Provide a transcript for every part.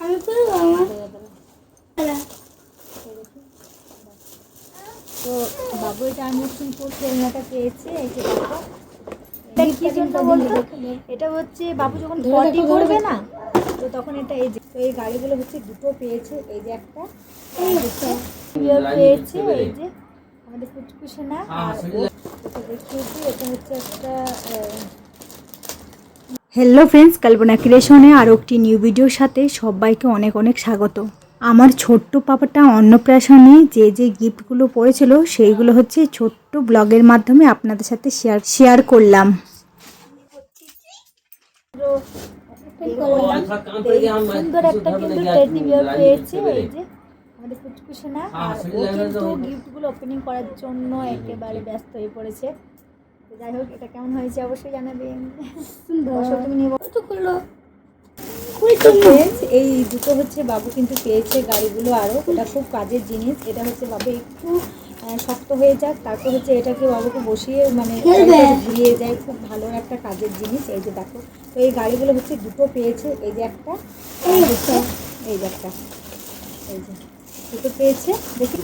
আমি করবো আমার তো বাবু এটা আনবক্সিং করে খেলনাটা পেয়েছে। এই যে দেখো, এটা কি জন্য বলতো, এটা হচ্ছে বাবু যখন পটি করবে না, তো তখন এটা এই যে, তো এই গাড়িগুলো হচ্ছে দুটো পেয়েছে। এই যে একটা পেয়েছে, এই যে আমাদের ফুটকুসে না, আর এটা দেখিয়েছি, এটা হচ্ছে একটা হ্যালো ফ্রেন্ডস, কল্পনা ক্রিয়েশনে আরও একটি নিউ ভিডিওর সাথে সবাইকে অনেক অনেক স্বাগত। আমার ছোট্ট পাপাটা অন্নপ্রাশনে যে যে গিফটগুলো পড়েছিল সেইগুলো হচ্ছে ছোট্ট ব্লগের মাধ্যমে আপনাদের সাথে শেয়ার করলাম। সুন্দর একটা কিন্তু টেডি বিয়ার পেয়েছে, এই যে আমাদের ফুটকুসে না, আর ও কিন্তু গিফটগুলো ওপেনিং করার জন্য একেবারে ব্যস্ত হয়ে পড়েছে। যাই হোক, এটা কেমন হয়েছে অবশ্যই জানাবেন। তুমি নিয়ে এই দুটো হচ্ছে বাবু কিন্তু পেয়েছে গাড়িগুলো, আরও এটা খুব কাজের জিনিস। এটা হচ্ছে বাবু একটু শক্ত হয়ে যাক, তারপর হচ্ছে এটাকে বাবুকে বসিয়ে মানে ঘুরিয়ে যায়, খুব ভালো একটা কাজের জিনিস। এই যে দেখো, তো এই গাড়িগুলো হচ্ছে দুটো পেয়েছে। এই যে একটা, এই হচ্ছে এই যে একটা, এই যে দুটো পেয়েছে। দেখি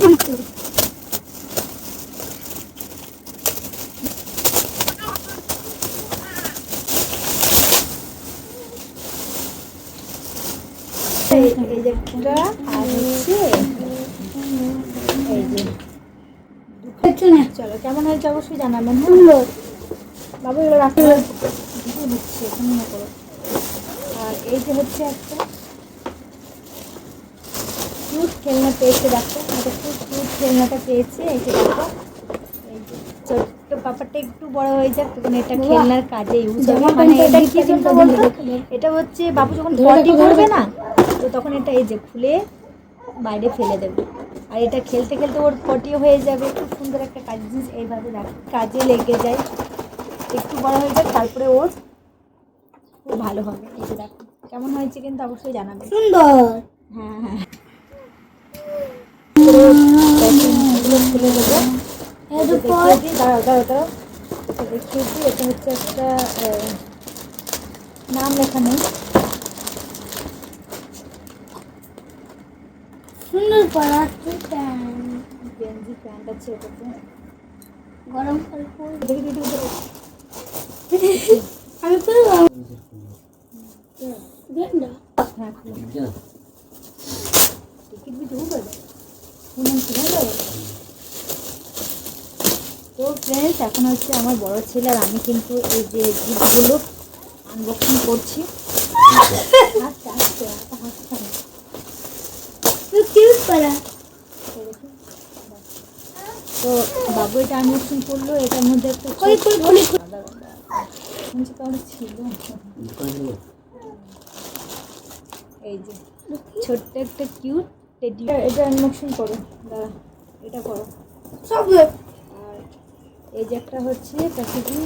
এই যে একটা, আর হচ্ছে এই যে চলো, কেমন হয়েছে অবশ্যই জানাবেন। বাবু এগুলো রাখতে হচ্ছে এখানে করো। আর এই যে হচ্ছে একটা কিউট খেলনা পেয়েছে, দেখো এটা খুব কিউট খেলনাটা পেয়েছে। এই যে দেখো, এই যে ছোট্ট পাপাটা একটু বড় হয়ে যাক তখন এটা খেলনার কাজে ইউজ হবে। মানে এটা কি জন্য বলতো, এটা হচ্ছে বাবু যখন পটি করবে না, তো তখন এটা এই যে খুলে বাইরে ফেলে দেবে, আর এটা খেলতে খেলতে ওর পটিও হয়ে যাবে। খুব সুন্দর একটা কাজের জিনিস, এইভাবে কাজে লেগে যায়। একটু বড় হয়ে যাক তারপরে ওর খুব ভালো হবে। এই যে দেখো কেমন হয়েছে কিন্তু অবশ্যই জানাবে। সুন্দর। হ্যাঁ হ্যাঁ, এগুলো খুলে দেবো। দাঁড়াও দাঁড়াও দাঁড়াও, এটা দেখিয়েছি। এটা হচ্ছে একটা নাম লেখা নেই, সুন্দর পড়া গেঞ্জি প্যান্ট আছে। এটাতে গরম কাল দেখি দিদি আমি করবো হ্যাঁ, টিকিট भी दूँ कर তো ফ্রেন্ডস, এখন হচ্ছে আমার বড় ছেলে আর আমি কিন্তু এই যে গিফটগুলো আনবক্সিং করছি। আচ্ছা আচ্ছা, কিউট পড়া। তো বাবু এটা আনবক্সিং করলো, এটার মধ্যে একটা ছিল, এই যে ছোট্ট একটা কিউট টেডি। এটা আনবক্সিং করো, দাঁড়া এটা করো সব। আর এই যে একটা হচ্ছে প্যাকেজিং,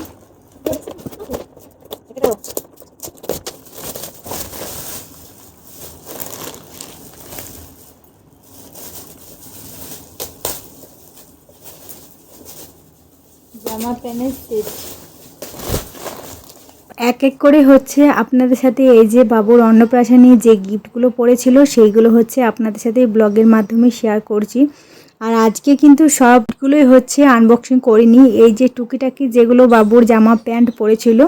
জামা প্যান্টের সেট। এক এক করে হচ্ছে আপনাদের সাথে এই যে বাবুর অন্নপ্রাশনে যে গিফটগুলো পড়েছিল সেইগুলো হচ্ছে আপনাদের সাথে ব্লগের মাধ্যমে শেয়ার করছি। আর আজকে কিন্তু সবগুলোই হচ্ছে আনবক্সিং করিনি, এই যে টুকিটাকি যেগুলো বাবুর জামা প্যান্ট পরেছিল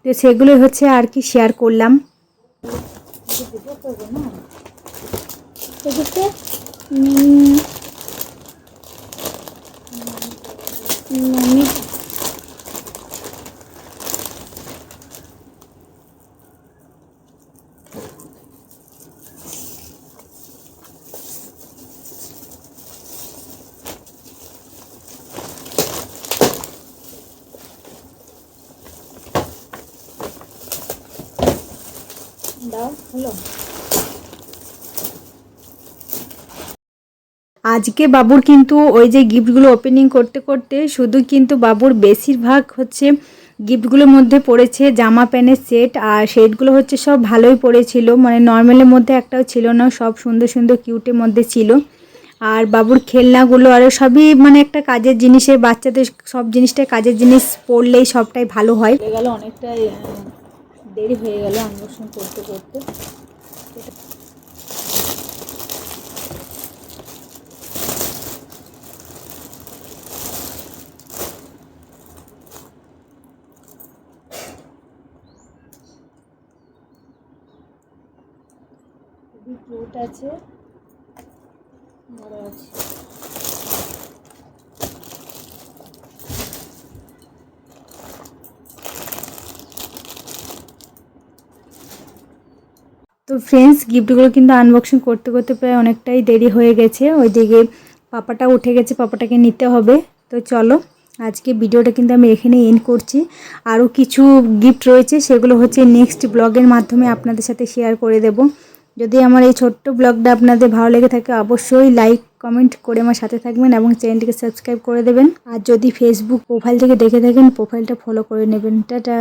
তো সেগুলোই হচ্ছে আর কি শেয়ার করলাম। দাও হলো। আজকে বাবুর কিন্তু ওই যে গিফটগুলো ওপেনিং করতে করতে শুধু কিন্তু বাবুর বেশিরভাগ হচ্ছে গিফটগুলোর মধ্যে পড়েছে জামা প্যান্টের সেট, আর সেটগুলো হচ্ছে সব ভালোই পড়েছিল, মানে নর্মালের মধ্যে একটাও ছিল না, সব সুন্দর সুন্দর কিউটের মধ্যে ছিল। আর বাবুর খেলনাগুলো আরও সবই মানে একটা কাজের জিনিসের, বাচ্চাদের সব জিনিসটাই কাজের জিনিস, পড়লেই সবটাই ভালো হয়। হয়ে গেল, অনেকটাই দেরি হয়ে গেল আনবক্সিং করতে করতে। খুবই কিউট আছে, বড় আছে। তো ফ্রেন্ডস, গিফটগুলো কিন্তু আনবক্সিং করতে করতে প্রায় অনেকটাই দেরি হয়ে গেছে। ওইদিকে পাপাটা উঠে গেছে, পাপাটাকে নিতে হবে। তো চলো, আজকে ভিডিওটা কিন্তু আমি এখানে এন্ড করছি। আরও কিছু গিফট রয়েছে, সেগুলো হচ্ছে নেক্সট ব্লগের মাধ্যমে আপনাদের সাথে শেয়ার করে দেব। যদি আমার এই ছোট্ট ব্লগটা আপনাদের ভালো লেগে থাকে, অবশ্যই লাইক কমেন্ট করে আমার সাথে থাকবেন এবং চ্যানেলটিকে সাবস্ক্রাইব করে দেবেন। আর যদি ফেসবুক প্রোফাইল থেকে দেখে থাকেন, প্রোফাইলটা ফলো করে নেবেন। টাটা।